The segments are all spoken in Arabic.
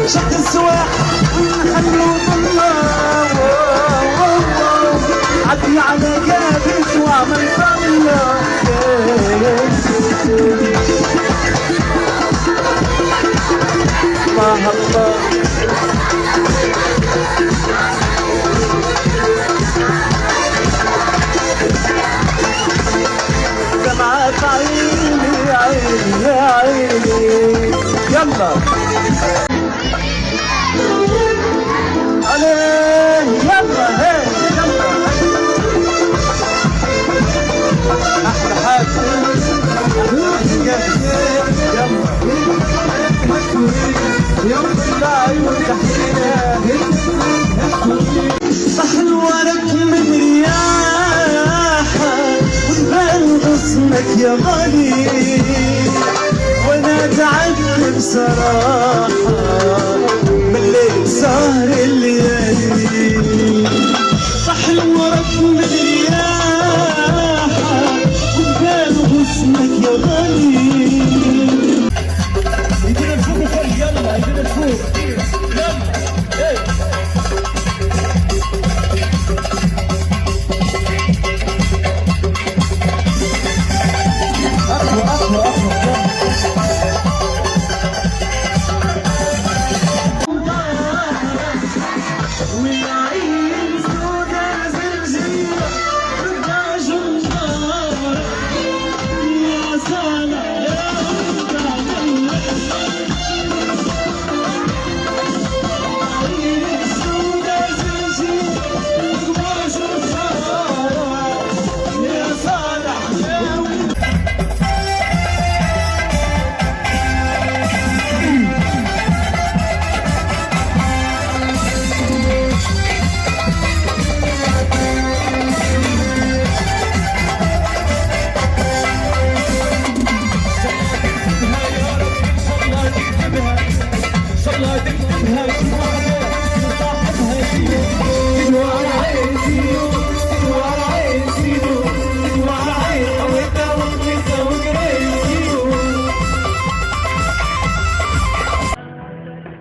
شد السواح ونخلو ضلة عدي على جابك واعمل ضلة الله الله دمعة عيني عيني يا عيني يلا عليه يلا هي يلا احلى حاجة حلوانك من رياحة ونبان غصنك يا غالي وانا تعبت بصراحة من الليل سهر الليالي حلوانك من رياحة ونبان غصنك يا غالي يجينا نفوق فوق يلا يجينا نفوق يلا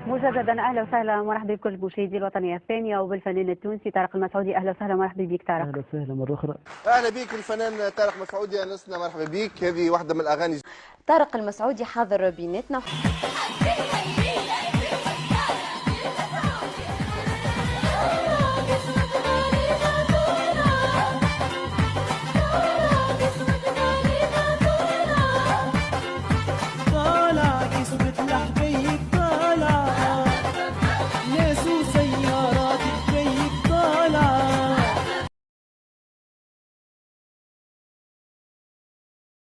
مجددا اهلا وسهلا ومرحبا بكل مشاهدي الوطنيه الثانيه وبالفنان التونسي طارق المسعودي. اهلا وسهلا ومرحبا بك طارق. اهلا وسهلا مره اخرى. اهلا بك الفنان طارق مسعودي انسنا، مرحبا بك. هذه واحده من الاغاني. طارق المسعودي حاضر بيناتنا.